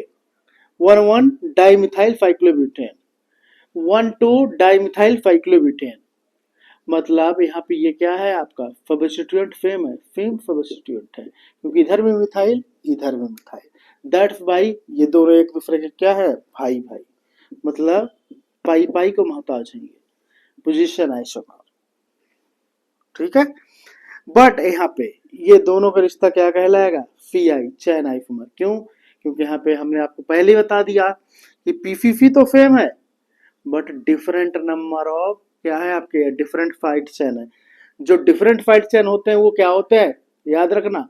one one dimethyl cyclobutane, one two dimethyl cyclobutane, मतलब यहाँ पे ये क्या है आपका सबस्टिट्यूएंट फेम है, फेम सबस्टिट्यूएंट है, क्योंकि इधर में मिथाइल इधर में मिथाइल, दैट्स वाई ये दोनों एक दूसरे के क्या है, भाई भाई, मतलब पाई पाई को मोहताज है, ये पोजीशन आइसोमर, ठीक है। बट यहाँ पे ये दोनों का रिश्ता क्या कहलाएगा, CI चैन आइसोमर, क्यों, क्योंकि यहाँ पे हमने आपको पहले ही बता दिया कि पीसीसी तो सेम है बट डिफरेंट नंबर ऑफ क्या है आपके, डिफरेंट साइड चेन है। जो डिफरेंट साइड चेन होते हैं वो क्या होते हैं, याद रखना,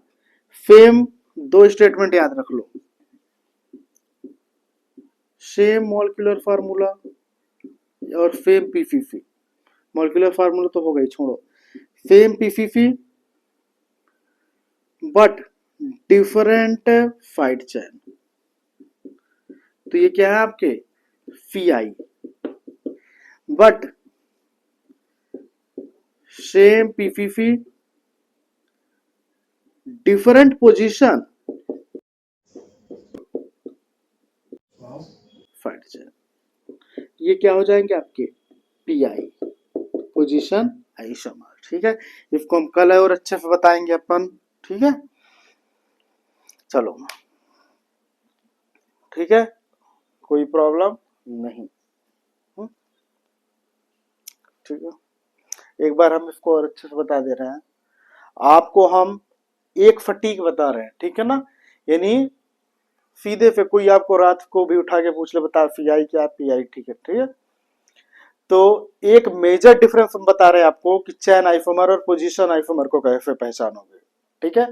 सेम, दो स्टेटमेंट याद रख लो, सेम मॉलिक्यूलर फार्मूला और सेम पीसीसी, मॉलिक्यूलर फार्मूला तो हो गई, छोड़ो, same PCC but different side chain, तो ये क्या है आपके CI, but same PCC different position side chain, ये क्या हो जाएंगे आपके PI पोजीशन आइसोमर, ठीक है। इसको हम कल और अच्छे से बताएंगे अपन, ठीक है। चलो ठीक है, कोई प्रॉब्लम नहीं, ठीक है। एक बार हम इसको और अच्छे से बता दे रहे हैं, आपको हम एक फटीक बता रहे हैं, ठीक है ना, यानी सीधे पे कोई आपको रात को भी उठा के पूछ ले बता पीआई क्या, पीआई, ठीक है, ठीक है। तो एक मेजर डिफरेंस हम बता रहे हैं आपको कि चैन आइसोमर और पोजीशन आइसोमर को कैसे पहचानोगे, ठीक है।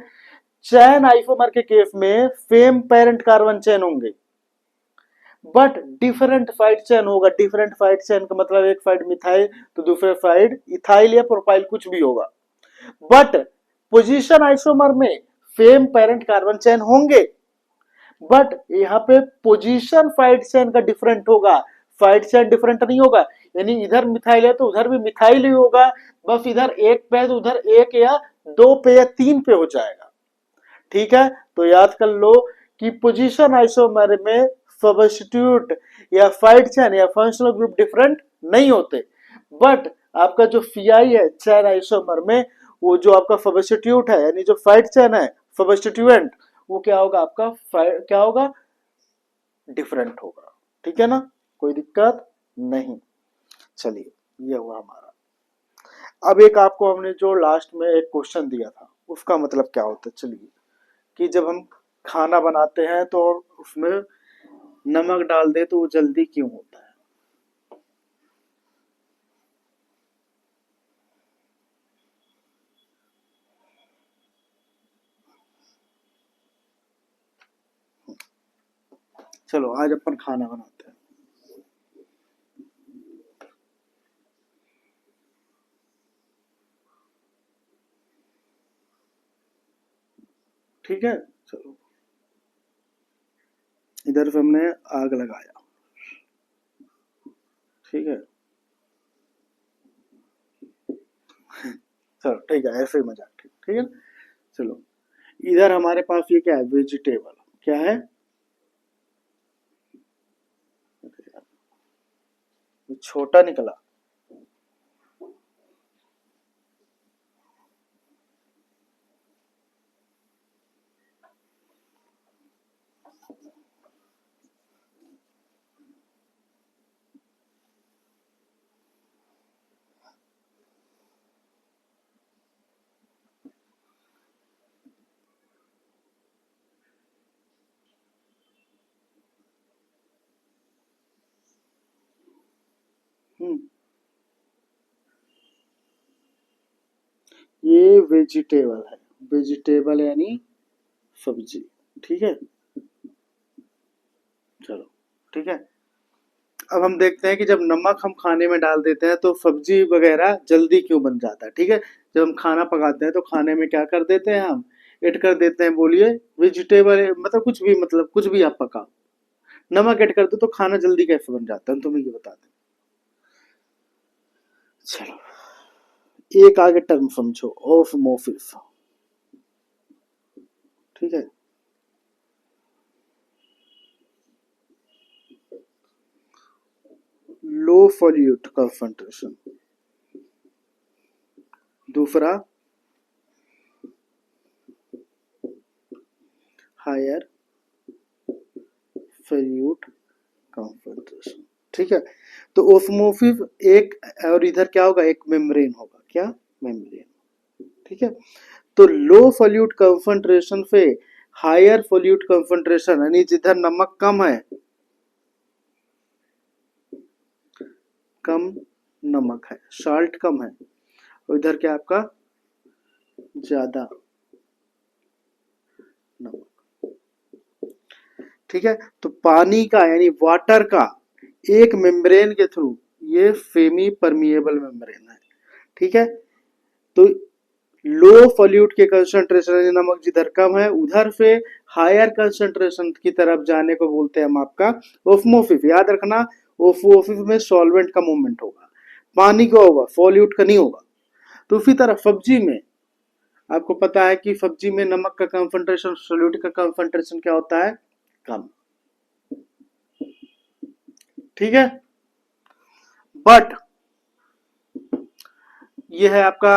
चैन आइसोमर के केस में सेम पेरेंट कार्बन चैन होंगे बट डिफरेंट साइड चैन होगा। डिफरेंट साइड चैन का मतलब एक साइड मिथाइल तो दूसरे साइड इथाइल या प्रोपाइल कुछ भी होगा। बट पोजीशन आइसोमर में सेम पेरेंट कार्बन चैन होंगे बट यहाँ पे पोजीशन साइड चैन का डिफरेंट होगा, साइड चैन डिफरेंट नहीं होगा। यानी इधर मिथाइल है तो उधर भी मिथाइल ही होगा, बस इधर एक पे तो उधर एक या दो पे या तीन पे हो जाएगा, ठीक है। तो याद कर लो कि पोजीशन आइसोमर में सब्स्टिट्यूट या साइड चैन या फंक्शनल ग्रुप डिफरेंट नहीं होते बट आपका जो सीआई है चैन आइसोमर में वो जो आपका सब्स्टिट्यूट है यानी जो साइड चैन है सब्स्टिट्यूएंट वो क्या होगा आपका क्या होगा डिफरेंट होगा, ठीक है ना, कोई दिक्कत नहीं। चलिए ये हुआ हमारा। अब एक आपको हमने जो लास्ट में एक क्वेश्चन दिया था उसका मतलब क्या होता है, चलिए कि जब हम खाना बनाते हैं तो उसमें नमक डाल दे तो वो जल्दी क्यों होता है। चलो आज अपन खाना बनाते हैं, ठीक है। चलो इधर से हमने आग लगाया, ठीक है, चलो ठीक है, ऐसे ही मजाक, ठीक, ठीक है। चलो इधर हमारे पास ये क्या है वेजिटेबल, क्या है छोटा निकला, ये वेजिटेबल है, वेजिटेबल यानी सब्जी, ठीक है। चलो ठीक है। अब हम देखते हैं कि जब नमक हम खाने में डाल देते हैं तो सब्जी वगैरह जल्दी क्यों बन जाता है, ठीक है। जब हम खाना पकाते हैं तो खाने में क्या कर देते हैं हम ऐड कर देते हैं, बोलिए वेजिटेबल मतलब कुछ भी आप पकाओ नमक ऐड कर दो तो खाना जल्दी कैसे बन जाता है तुम्हें ये बता दें। चलो एक आगे टर्म समझो ऑस्मोसिस, ठीक है। लो सॉल्यूट कंसंट्रेशन, दूसरा हायर सॉल्यूट कंसंट्रेशन, ठीक है। तो ओस्मोसिस एक और इधर क्या होगा एक मेम्ब्रेन होगा, क्या मेम्ब्रेन, ठीक है। तो लो सॉल्यूट कंसंट्रेशन से हायर सॉल्यूट कंसंट्रेशन यानी जिधर नमक कम है, कम नमक है, साल्ट कम है, उधर क्या आपका ज्यादा नमक, ठीक है। तो पानी का यानी वाटर का एक मेम्ब्रेन के थ्रू ये सेमी परमिएबल मेम्ब्रेन है, ठीक है। तो लो सॉल्यूट के कंसंट्रेशन यानी नमक जिधर कम है उधर से हायर कंसंट्रेशन की तरफ जाने को बोलते हैं हम आपका ओस्मोसिस। याद रखना ओस्मोसिस में सॉल्वेंट का मूवमेंट होगा, पानी का होगा, सॉल्यूट का नहीं होगा। तो उसी तरह सब्जी में आपको पता है कि सब्जी में नमक का कंसंट्रेशन सॉल्यूट का कंसंट्रेशन क्या होता है कम, ठीक है। बट ये है आपका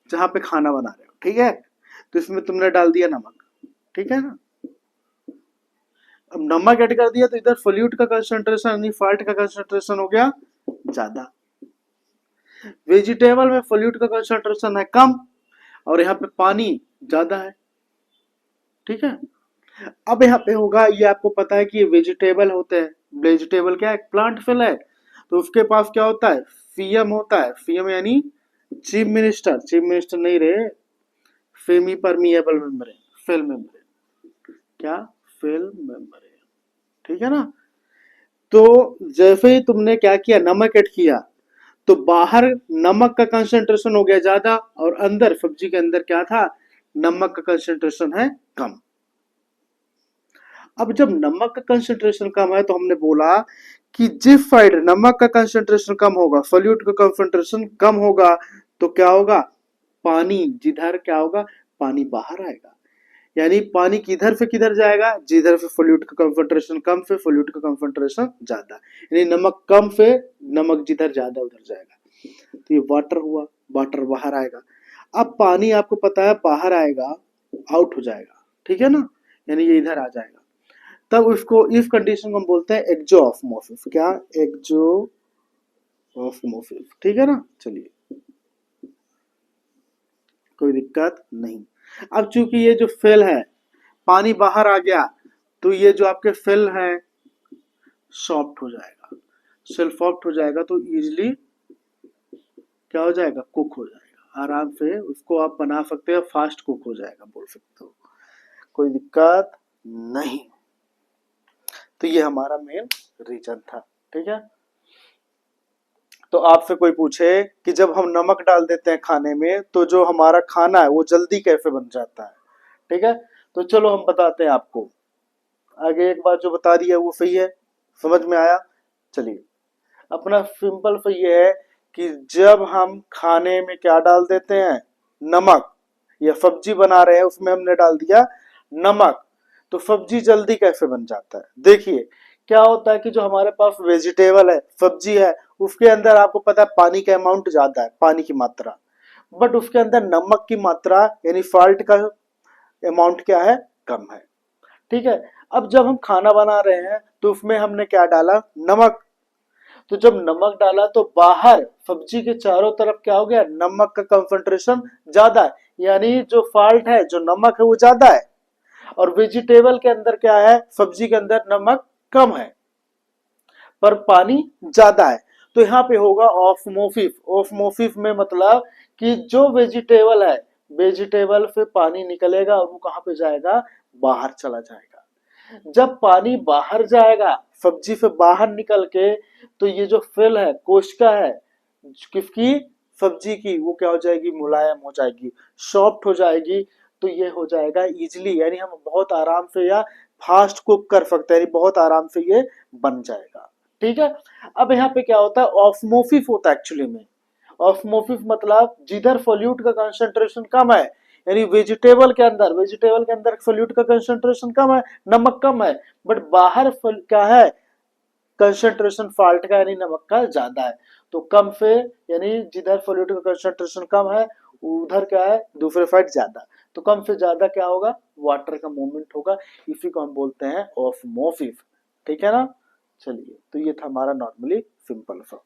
जहां पे खाना बना रहे हो, ठीक है, तो इसमें तुमने डाल दिया नमक, ठीक है ना। अब नमक ऐड कर दिया तो इधर सोल्यूट का कंसंट्रेशन यानी सॉल्ट का कंसंट्रेशन हो गया ज्यादा। वेजिटेबल में सोल्यूट का कंसंट्रेशन है कम और यहाँ पे पानी ज्यादा है, ठीक है। अब यहाँ पे होगा, ये आपको पता है कि ये वेजिटेबल होते हैं, वेजिटेबल क्या है, प्लांट फिल है, तो उसके पास क्या होता है, फीएम होता है, फीएम यानी चीफ मिनिस्टर, चीफ मिनिस्टर नहीं रहे, फेमी परमिएबल मेम्ब्रेन, फिल मेम्ब्रेन, क्या, फिल मेम्ब्रेन, ठीक है ना। तो जैसे ही तुमने क्या किया, नमक ऐड किया, तो बाहर नमक का कंसंट्रेशन हो गया ज्यादा, और अंदर सब्जी के अंदर क्या था, नमक का कंसंट्रेशन है कम। अब जब नमक का कंसंट्रेशन कम है तो हमने बोला कि जिस साइड नमक का कंसंट्रेशन कम होगा, सोल्यूट का कंसंट्रेशन कम होगा, तो क्या होगा, पानी जिधर क्या होगा, पानी बाहर आएगा। यानी पानी किधर से किधर जाएगा, जिधर से सोल्यूट का कंसंट्रेशन कम से सोल्यूट का कंसंट्रेशन ज्यादा, यानी नमक कम से नमक जिधर ज्यादा उधर जाएगा, तो ये वाटर हुआ, वाटर बाहर आएगा। अब पानी आपको पता है बाहर आएगा, आउट हो जाएगा, ठीक है ना, यानी ये इधर आ जाएगा, तब उसको इस कंडीशन को हम बोलते हैं एक्जोऑस्मोसिस, क्या, एक्जोऑस्मोसिस, ठीक है ना। चलिए, कोई दिक्कत नहीं। अब चूंकि ये जो फिल है, पानी बाहर आ गया, तो ये जो आपके फिल है सॉफ्ट हो जाएगा, सेल सॉफ्ट हो जाएगा, तो इजिली क्या हो जाएगा, कुक हो जाएगा आराम से, उसको आप बना सकते हो, फास्ट कुक हो जाएगा बोल सकते हो, कोई दिक्कत नहीं। तो ये हमारा मेन रीजन था, ठीक है। तो आपसे कोई पूछे कि जब हम नमक डाल देते हैं खाने में, तो जो हमारा खाना है वो जल्दी कैसे बन जाता है, ठीक है। तो चलो हम बताते हैं आपको, आगे एक बात जो बता दी है वो सही है, समझ में आया। चलिए, अपना सिंपल सा ये है कि जब हम खाने में क्या डाल देते हैं, नमक, या सब्जी बना रहे हैं उसमें हमने डाल दिया नमक, तो सब्जी जल्दी कैसे बन जाता है। देखिए क्या होता है कि जो हमारे पास वेजिटेबल है, सब्जी है, उसके अंदर आपको पता है पानी का अमाउंट ज्यादा है, पानी की मात्रा, बट उसके अंदर नमक की मात्रा यानी सॉल्ट का अमाउंट क्या है, कम है, ठीक है। अब जब हम खाना बना रहे हैं तो उसमें हमने क्या डाला, नमक, तो जब नमक डाला तो बाहर सब्जी के चारों तरफ क्या हो गया, नमक का कंसंट्रेशन ज्यादा है, यानी जो फॉल्ट है, जो नमक है वो ज्यादा है, और वेजिटेबल के अंदर क्या है, सब्जी के अंदर नमक कम है पर पानी ज्यादा है, तो यहाँ पे होगा ऑस्मोसिस। ऑस्मोसिस में मतलब कि जो वेजिटेबल है, वेजिटेबल से पानी निकलेगा और वो कहाँ पे जाएगा, बाहर चला जाएगा। जब पानी बाहर जाएगा सब्जी से बाहर निकल के, तो ये जो फिल है, कोशिका है किसकी, सब्जी की, वो क्या हो जाएगी, मुलायम हो जाएगी, सॉफ्ट हो जाएगी, तो ये हो जाएगा इजिली, यानी हम बहुत आराम से या फास्ट कुक कर सकते हैं, यानी बहुत आराम से ये बन जाएगा, ठीक है। अब यहाँ पे क्या होता है, ऑस्मोसिस होता है एक्चुअली में। ऑस्मोसिस मतलब जिधर सोल्यूट का कंसंट्रेशन कम है, यानी वेजिटेबल के अंदर सोल्यूट का कंसंट्रेशन कम है, नमक कम है, बट बाहर क्या है, कंसंट्रेशन फॉल्ट का यानी नमक का ज्यादा है, तो कम से, यानी जिधर सोल्यूट का कंसंट्रेशन कम है उधर क्या है, दूसरे साइड ज्यादा, तो कम से ज्यादा क्या होगा, वाटर का मूवमेंट होगा, इसी को हम बोलते हैं ऑस्मोसिस, ठीक है ना। चलिए, तो ये था हमारा नॉर्मली सिंपल सा।